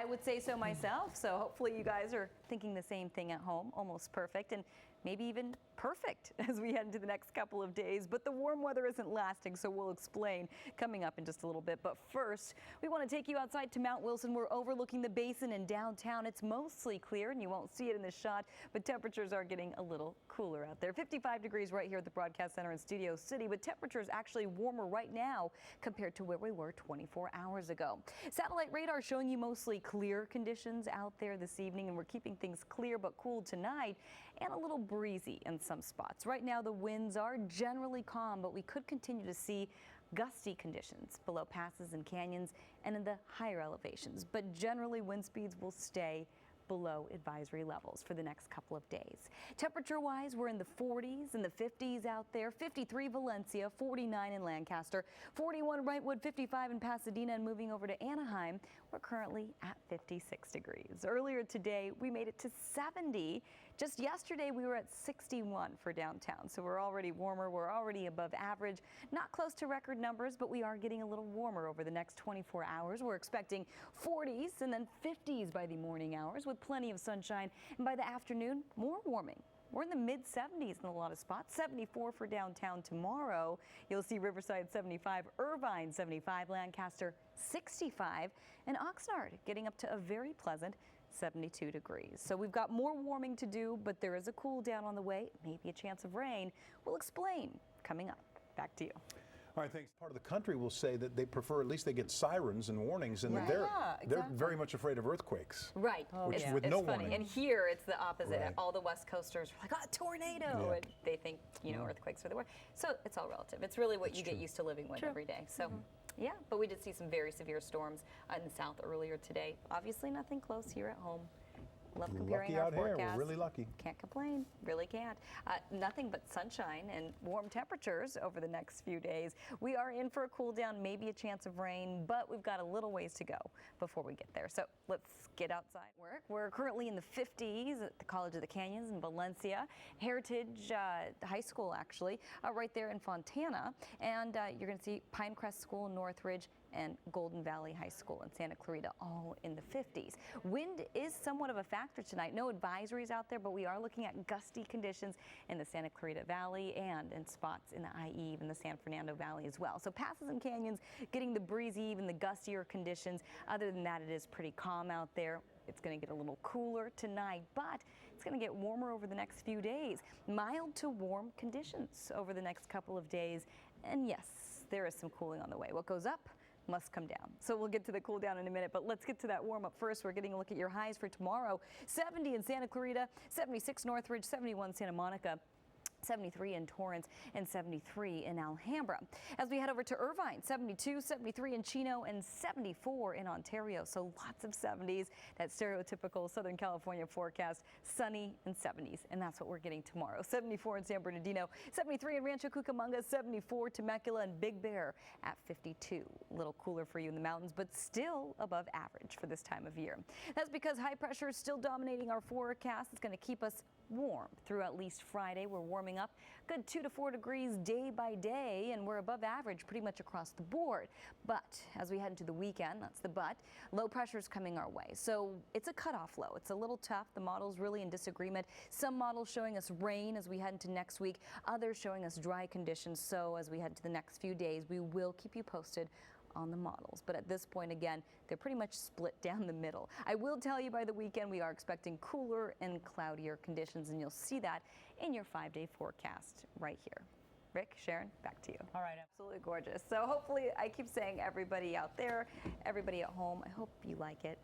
would say so myself. So hopefully you guys are thinking the same thing at home, almost perfect, and maybe even perfect as we head into the next couple of days. But the warm weather isn't lasting, so we'll explain coming up in just a little bit. But first, we want to take you outside to Mount Wilson. We're overlooking the basin in downtown. It's mostly clear, and you won't see it in this shot, but temperatures are getting a little cooler out there. 55 degrees right here at the Broadcast Center in Studio City, but temperatures actually warmer right now compared to where we were 24 hours ago. Satellite radar showing you mostly clear conditions out there this evening, and we're keeping things clear but cool tonight and a little breezy in some spots. Right now the winds are generally calm, but we could continue to see gusty conditions below passes and canyons and in the higher elevations. But generally wind speeds will stay below advisory levels for the next couple of days. Temperature-wise, we're in the 40s and the 50s out there. 53 Valencia, 49 in Lancaster, 41 Wrightwood, 55 in Pasadena, and moving over to Anaheim, we're currently at 56 degrees. Earlier today, we made it to 70. Just yesterday, we were at 61 for downtown, so we're already warmer. We're already above average. Not close to record numbers, but we are getting a little warmer over the next 24 hours. We're expecting 40s and then 50s by the morning hours with plenty of sunshine, and by the afternoon, more warming. We're in the mid-70s in a lot of spots. 74 for downtown tomorrow. You'll see Riverside 75, Irvine 75, Lancaster 65, and Oxnard getting up to a very pleasant 72 degrees. So we've got more warming to do, but there is a cool down on the way, maybe a chance of rain. We'll explain coming up. Back to you. All right, thanks. Part of the country will say that they prefer, at least they get sirens and warnings, and Right. they're very much afraid of earthquakes. Right. Which It's, with it's no funny. warning. And here it's the opposite. Right. All the West Coasters are like, oh, tornado. Yeah. And they think, you know, earthquakes are the worst. So it's all relative. It's really what you get used to living with every day. So, yeah, but we did see some very severe storms in the south earlier today. Obviously nothing close here at home. Love comparing Lucky our out here. forecast. We're really lucky. Can't complain. Really can't. Nothing but sunshine and warm temperatures over the next few days. We are in for a cool down, maybe a chance of rain, but we've got a little ways to go before we get there. So let's get outside. We're currently in the 50s at the College of the Canyons in Valencia. Heritage High School, actually, right there in Fontana. And you're going to see Pinecrest School in Northridge and Golden Valley High School in Santa Clarita, all in the 50s. Wind is somewhat of a factor tonight. No advisories out there, but we are looking at gusty conditions in the Santa Clarita Valley and in spots in the IE, even the San Fernando Valley as well. So passes and canyons getting the breezy, even the gustier conditions. Other than that, it is pretty calm out there. It's going to get a little cooler tonight, but it's going to get warmer over the next few days. Mild to warm conditions over the next couple of days. And yes, there is some cooling on the way. What goes up must come down. So we'll get to the cool down in a minute, but let's get to that warm up first. We're getting a look at your highs for tomorrow. 70 in Santa Clarita, 76 Northridge, 71 Santa Monica, 73 in Torrance, and 73 in Alhambra. As we head over to Irvine, 72, 73 in Chino, and 74 in Ontario. So lots of 70s, that stereotypical Southern California forecast, sunny and 70s. And that's what we're getting tomorrow. 74 in San Bernardino, 73 in Rancho Cucamonga, 74 Temecula, and Big Bear at 52. A little cooler for you in the mountains, but still above average for this time of year. That's because high pressure is still dominating our forecast. It's going to keep us warm through at least Friday. We're warming up good 2 to 4 degrees day by day, and we're above average pretty much across the board. But as we head into the weekend, that's the but, low pressure is coming our way. So it's a cutoff low. It's a little tough. The model's really in disagreement. Some models showing us rain as we head into next week, others showing us dry conditions. So as we head to the next few days, we will keep you posted on the models. But at this point, again, they're pretty much split down the middle. I will tell you by the weekend, we are expecting cooler and cloudier conditions, and you'll see that in your 5-day forecast right here. Rick, Sharon, back to you. All right. Absolutely gorgeous. So hopefully, I keep saying everybody out there, everybody at home, I hope you like it.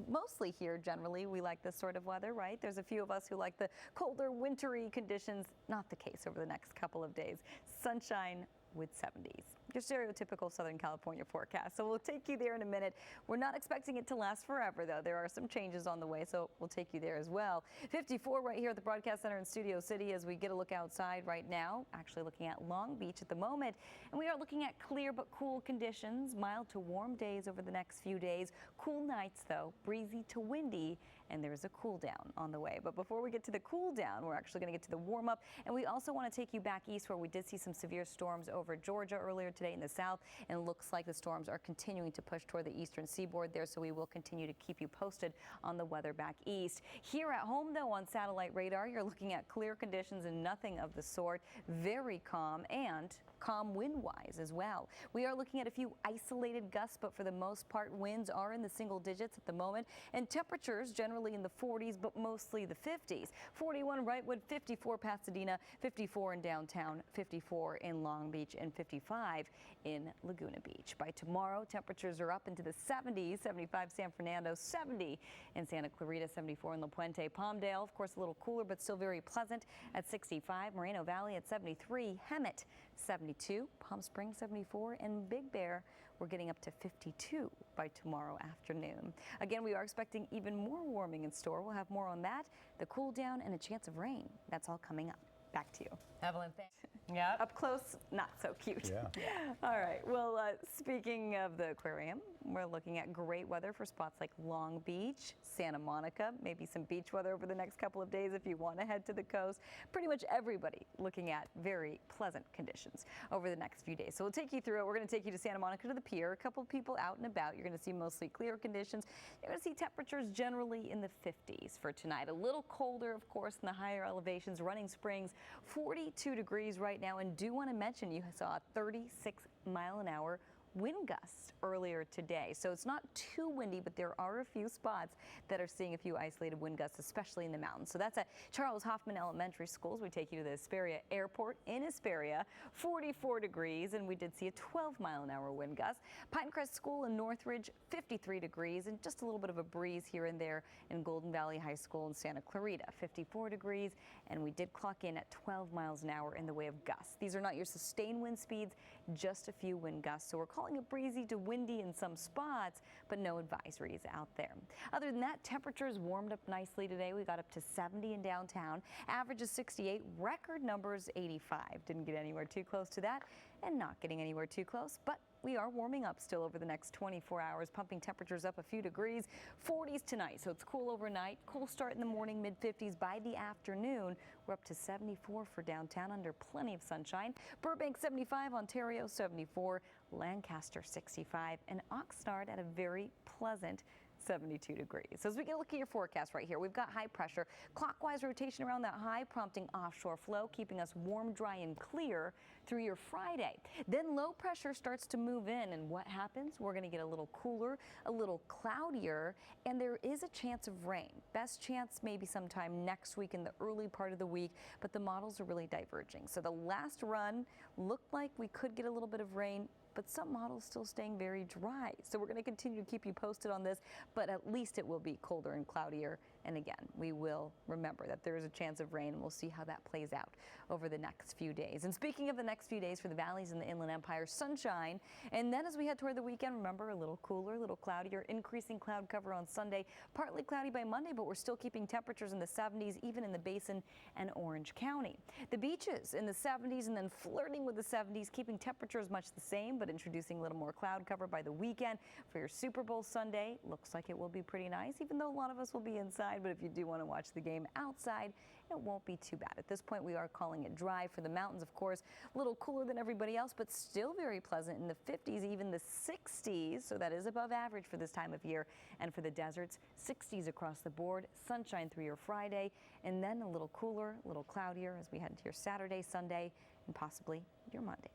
Mostly here, generally, we like this sort of weather, right? There's a few of us who like the colder, wintry conditions. Not the case over the next couple of days. Sunshine with 70s. Your stereotypical Southern California forecast. So we'll take you there in a minute. We're not expecting it to last forever, though. There are some changes on the way, so we'll take you there as well. 54 right here at the Broadcast Center in Studio City as we get a look outside right now. Actually looking at Long Beach at the moment. And we are looking at clear but cool conditions. Mild to warm days over the next few days. Cool nights, though. Breezy to windy. And there's a cool down on the way. But before we get to the cool down, we're actually going to get to the warm up. And we also want to take you back east where we did see some severe storms over Georgia earlier today. today in the south, and it looks like the storms are continuing to push toward the eastern seaboard there, so we will continue to keep you posted on the weather back east. Here at home, though, on satellite radar, you're looking at clear conditions and nothing of the sort. Very calm and calm wind-wise as well. We are looking at a few isolated gusts, but for the most part, winds are in the single digits at the moment, and temperatures generally in the 40s, but mostly the 50s. 41 Wrightwood, 54 Pasadena, 54 in downtown, 54 in Long Beach, and 55 in Laguna Beach. By tomorrow, temperatures are up into the 70s, 75 San Fernando, 70 in Santa Clarita, 74 in La Puente. Palmdale, of course, a little cooler, but still very pleasant at 65. Moreno Valley at 73. Hemet, 72. Palm Springs, 74. And Big Bear, we're getting up to 52 by tomorrow afternoon. Again, we are expecting even more warming in store. We'll have more on that, the cool down, and a chance of rain. That's all coming up. Back to you. Evelyn, thanks. Yeah. Up close, not so cute. Yeah. All right. Well, speaking of the aquarium, we're looking at great weather for spots like Long Beach, Santa Monica, maybe some beach weather over the next couple of days if you want to head to the coast. Pretty much everybody looking at very pleasant conditions over the next few days. So we'll take you through it. We're going to take you to Santa Monica to the pier. A couple of people out and about. You're going to see mostly clear conditions. You're going to see temperatures generally in the 50s for tonight. A little colder, of course, in the higher elevations. Running Springs, 42 degrees right now, and do want to mention you saw a 36-mile-an-hour wind gusts earlier today. So it's not too windy, but there are a few spots that are seeing a few isolated wind gusts, especially in the mountains. So that's at Charles Hoffman Elementary Schools. We take you to the Hesperia Airport in Hesperia, 44 degrees, and we did see a 12-mile-an-hour wind gust. Pinecrest School in Northridge, 53 degrees, and just a little bit of a breeze here and there in Golden Valley High School in Santa Clarita, 54 degrees, and we did clock in at 12 miles an hour in the way of gusts. These are not your sustained wind speeds, just a few wind gusts. So we're calling it breezy to windy in some spots, but no advisories out there. Other than that, temperatures warmed up nicely today. We got up to 70 in downtown, average is 68, record numbers 85. Didn't get anywhere too close to that, and not getting anywhere too close, but we are warming up still over the next 24 hours, pumping temperatures up a few degrees. 40s tonight, so it's cool overnight. Cool start in the morning, mid-50s. By the afternoon, we're up to 74 for downtown under plenty of sunshine. Burbank 75, Ontario 74, Lancaster 65, and Oxnard at a very pleasant 72 degrees. So as we get a look at your forecast right here, we've got high pressure, clockwise rotation around that high, prompting offshore flow, keeping us warm, dry, and clear through your Friday. Then low pressure starts to move in, and what happens? We're going to get a little cooler, a little cloudier, and there is a chance of rain. Best chance maybe sometime next week in the early part of the week, but the models are really diverging. So the last run looked like we could get a little bit of rain, but some models still staying very dry. So we're going to continue to keep you posted on this, but at least it will be colder and cloudier. And again, we will remember that there is a chance of rain, and we'll see how that plays out over the next few days. And speaking of the next few days for the valleys in the Inland Empire, sunshine. And then as we head toward the weekend, remember, a little cooler, a little cloudier, increasing cloud cover on Sunday, partly cloudy by Monday, but we're still keeping temperatures in the 70s, even in the Basin and Orange County. The beaches in the 70s and then flirting with the 70s, keeping temperatures much the same, but introducing a little more cloud cover by the weekend. For your Super Bowl Sunday, looks like it will be pretty nice, even though a lot of us will be inside. But if you do want to watch the game outside, it won't be too bad. At this point, we are calling it dry. For the mountains, of course, a little cooler than everybody else, but still very pleasant in the 50s, even the 60s. So that is above average for this time of year. And for the deserts, 60s across the board, sunshine through your Friday, and then a little cooler, a little cloudier as we head to your Saturday, Sunday, and possibly your Monday.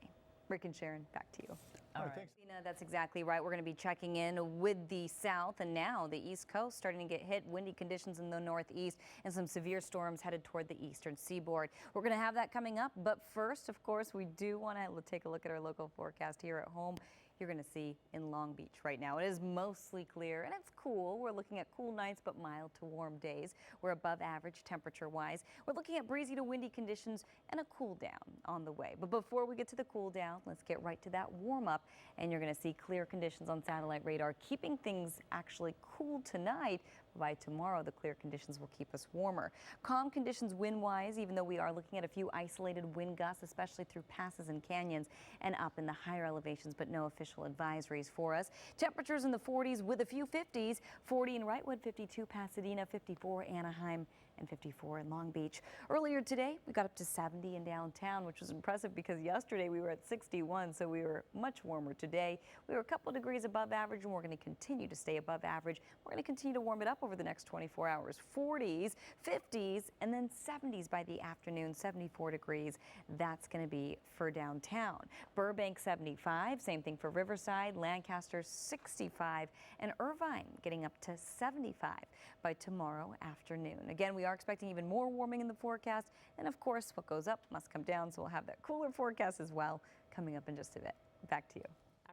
Rick and Sharon, back to you. All right, thanks. That's exactly right. We're going to be checking in with the south and now the East Coast starting to get hit. Windy conditions in the northeast and some severe storms headed toward the eastern seaboard. We're going to have that coming up. But first, of course, we do want to take a look at our local forecast here at home. You're going to see in Long Beach right now. It is mostly clear and it's cool. We're looking at cool nights but mild to warm days. We're above average temperature-wise. We're looking at breezy to windy conditions and a cool down on the way. But before we get to the cool down, let's get right to that warm up. And you're going to see clear conditions on satellite radar, keeping things actually cool tonight. By tomorrow, the clear conditions will keep us warmer. Calm conditions wind-wise, even though we are looking at a few isolated wind gusts, especially through passes and canyons and up in the higher elevations, but no official advisories for us. Temperatures in the 40s with a few 50s, 40 in Wrightwood, 52 Pasadena, 54 Anaheim, and 54 in Long Beach. Earlier today, we got up to 70 in downtown, which was impressive because yesterday we were at 61, so we were much warmer today. We were a couple degrees above average, and we're going to continue to stay above average. We're going to continue to warm it up over the next 24 hours. 40s, 50s, and then 70s by the afternoon, 74 degrees. That's going to be for downtown. Burbank 75, same thing for Riverside, Lancaster 65, and Irvine getting up to 75 by tomorrow afternoon. Again, we are expecting even more warming in the forecast, and of course, what goes up must come down, so we'll have that cooler forecast as well coming up in just a bit. Back to you.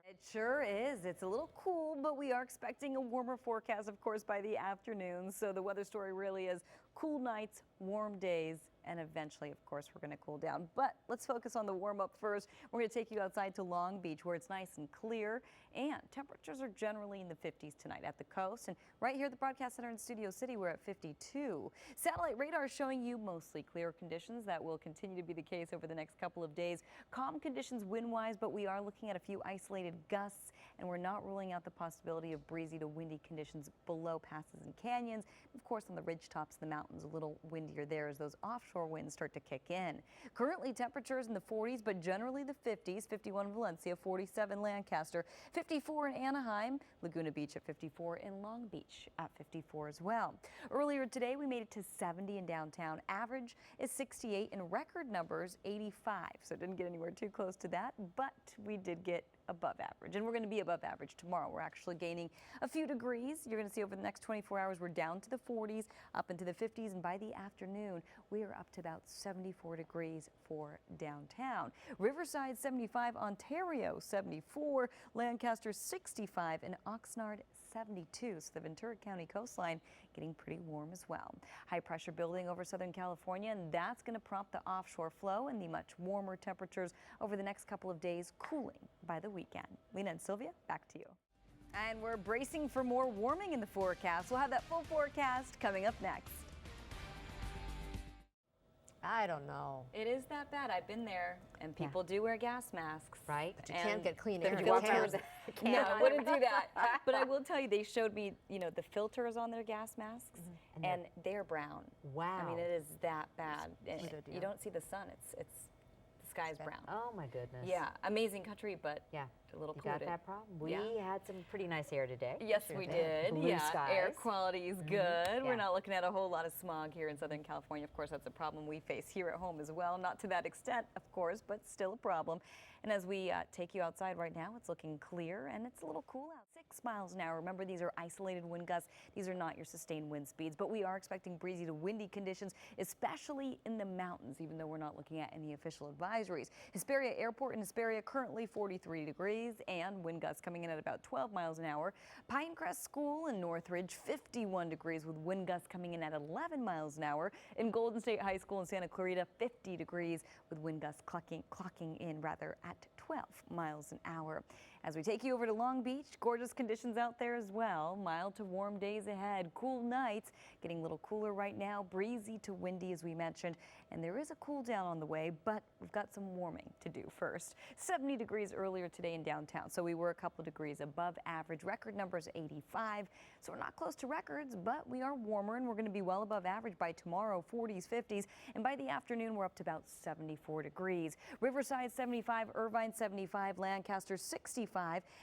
It sure is. It's a little cool, but we are expecting a warmer forecast, of course, by the afternoon. So the weather story really is cool nights, warm days, and eventually, of course, we're going to cool down. But let's focus on the warm up first. We're going to take you outside to Long Beach, where it's nice and clear, and temperatures are generally in the 50s tonight at the coast. And right here at the broadcast center in Studio City, we're at 52. Satellite radar is showing you mostly clear conditions. That will continue to be the case over the next couple of days. Calm conditions wind-wise, but we are looking at a few isolated gusts, and we're not ruling out the possibility of breezy to windy conditions below passes and canyons. Of course, on the ridge tops of the mountains, a little windier there as those offshore winds start to kick in. Currently, temperatures in the 40s, but generally the 50s. 51 in Valencia, 47 Lancaster, 54 in Anaheim, Laguna Beach at 54, and Long Beach at 54 as well. Earlier today, we made it to 70 in downtown. Average is 68, and record numbers 85. So it didn't get anywhere too close to that, but we did get above average, and we're going to be above average tomorrow. We're actually gaining a few degrees. You're going to see over the next 24 hours, we're down to the 40s, up into the 50s, and by the afternoon, we are up to about 74 degrees for downtown. Riverside 75, Ontario 74, Lancaster 65, and Oxnard 72. So the Ventura County coastline getting pretty warm as well. High pressure building over Southern California, and that's going to prompt the offshore flow and the much warmer temperatures over the next couple of days, cooling by the weekend. Lena and Sylvia, back to you. And we're bracing for more warming in the forecast. We'll have that full forecast coming up next. I don't know. It is that bad. I've been there, and people do wear gas masks. Right? But you can't get clean the air. filters. No, I wouldn't do that. But I will tell you, they showed me, the filters on their gas masks, and they're brown. Wow. I mean, it is that bad. And Good idea. you don't see the sun. It's the sky's brown. Oh my goodness. Yeah, amazing country, but Yeah. a little You polluted. got that problem? We Yeah. had some pretty nice air today. Yes, we did. Blue skies. Air quality is good. We're Yeah. not looking at a whole lot of smog here in Southern California. Of course, that's a problem we face here at home as well. Not to that extent, of course, but still a problem. And as we take you outside right now, it's looking clear and it's a little cool out. 6 miles an hour. Remember, these are isolated wind gusts. These are not your sustained wind speeds, but we are expecting breezy to windy conditions, especially in the mountains, even though we're not looking at any official advisories. Hesperia Airport in Hesperia currently 43 degrees and wind gusts coming in at about 12 miles an hour. Pinecrest School in Northridge, 51 degrees with wind gusts coming in at 11 miles an hour. In Golden State High School in Santa Clarita, 50 degrees with wind gusts clocking in at 12 miles an hour. As we take you over to Long Beach, gorgeous conditions out there as well. Mild to warm days ahead, cool nights, getting a little cooler right now, breezy to windy as we mentioned, and there is a cool down on the way, but we've got some warming to do first. 70 degrees earlier today in downtown, so we were a couple degrees above average. Record numbers 85, so we're not close to records, but we are warmer and we're going to be well above average by tomorrow, 40s, 50s, and by the afternoon we're up to about 74 degrees. Riverside 75, Irvine 75, Lancaster 65,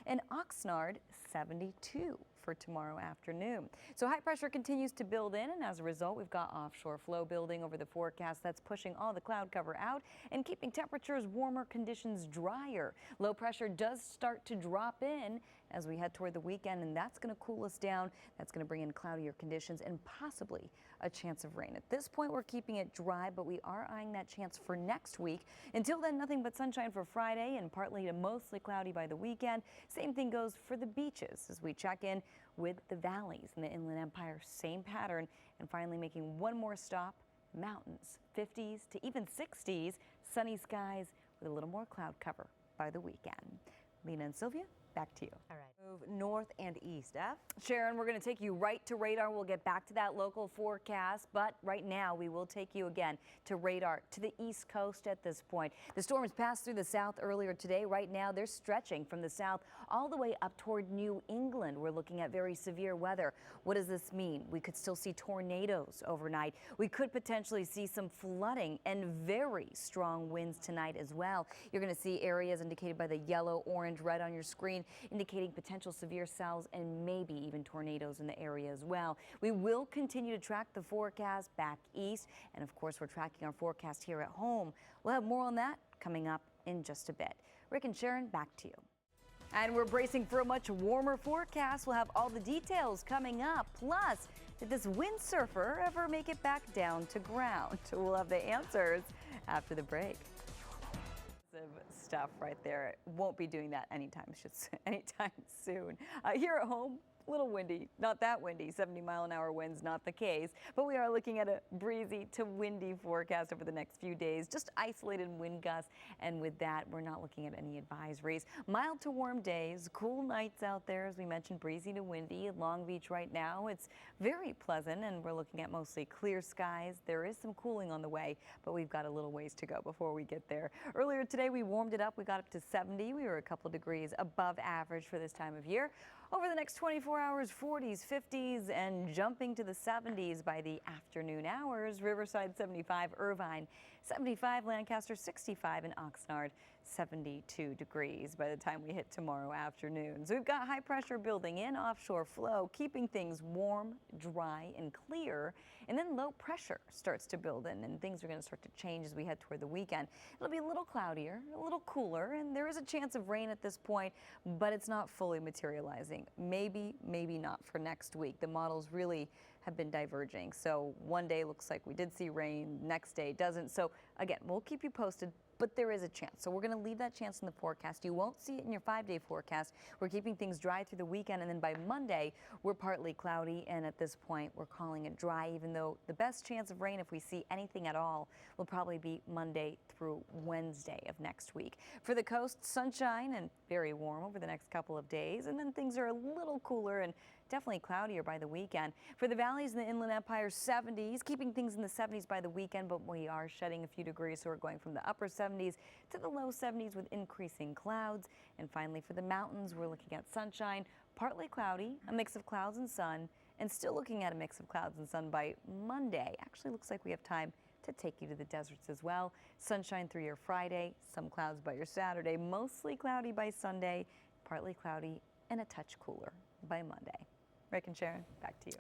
and Oxnard 72 for tomorrow afternoon. So high pressure continues to build in, and as a result, we've got offshore flow building over the forecast that's pushing all the cloud cover out and keeping temperatures warmer, conditions drier. Low pressure does start to drop in as we head toward the weekend, and that's going to cool us down. That's going to bring in cloudier conditions and possibly a chance of rain. At this point, we're keeping it dry, but we are eyeing that chance for next week. Until then, nothing but sunshine for Friday and partly to mostly cloudy by the weekend. Same thing goes for the beaches as we check in with the valleys in the Inland Empire. Same pattern, and finally making one more stop, mountains, 50s to even 60s, sunny skies with a little more cloud cover by the weekend. Lena and Sylvia, back to you. All right. Move north and east. F? Sharon, we're going to take you right to radar. We'll get back to that local forecast, but right now we will take you again to radar to the east coast at this point. The storms passed through the south earlier today. Right now they're stretching from the south all the way up toward New England. We're looking at very severe weather. What does this mean? We could still see tornadoes overnight. We could potentially see some flooding and very strong winds tonight as well. You're going to see areas indicated by the yellow, orange, red on your screen indicating potential severe cells and maybe even tornadoes in the area as well. We will continue to track the forecast back east, and of course we're tracking our forecast here at home. We'll have more on that coming up in just a bit. Rick and Sharon, back to you. And we're bracing for a much warmer forecast. We'll have all the details coming up. Plus, did this windsurfer ever make it back down to ground? We'll have the answers after the break. Stuff right there. Won't be doing that anytime soon. Here at home, a little windy, not that windy, 70-mile-an-hour winds, not the case, but we are looking at a breezy to windy forecast over the next few days, just isolated wind gusts, and with that, we're not looking at any advisories. Mild to warm days, cool nights out there, as we mentioned, breezy to windy. At Long Beach right now, it's very pleasant, and we're looking at mostly clear skies. There is some cooling on the way, but we've got a little ways to go before we get there. Earlier today, we warmed it up. We got up to 70. We were a couple degrees above average for this time of year. Over the next 24 hours, 40s, 50s, and jumping to the 70s by the afternoon hours. Riverside 75, Irvine 75, Lancaster 65, and Oxnard 72 degrees by the time we hit tomorrow afternoon. So we've got high pressure building in, offshore flow, keeping things warm, dry, and clear. And then low pressure starts to build in, and things are going to start to change as we head toward the weekend. It'll be a little cloudier, a little cooler, and there is a chance of rain at this point, but it's not fully materializing. Maybe, maybe not for next week. The models really have been diverging. So one day looks like we did see rain, next day doesn't. So again, we'll keep you posted, but there is a chance. So we're going to leave that chance in the forecast. You won't see it in your 5-day forecast. We're keeping things dry through the weekend, and then by Monday, we're partly cloudy, and at this point, we're calling it dry, even though the best chance of rain, if we see anything at all, will probably be Monday through Wednesday of next week. For the coast, sunshine and very warm over the next couple of days, and then things are a little cooler and definitely cloudier by the weekend. For the valleys in the Inland Empire, 70s, keeping things in the 70s by the weekend, but we are shedding a few degrees, so we're going from the upper 70s to the low 70s with increasing clouds. And finally, for the mountains, we're looking at sunshine, partly cloudy, a mix of clouds and sun, and still looking at a mix of clouds and sun by Monday. Actually looks like we have time to take you to the deserts as well. Sunshine through your Friday, some clouds by your Saturday, mostly cloudy by Sunday, partly cloudy, and a touch cooler by Monday. Rick and Sharon, back to you.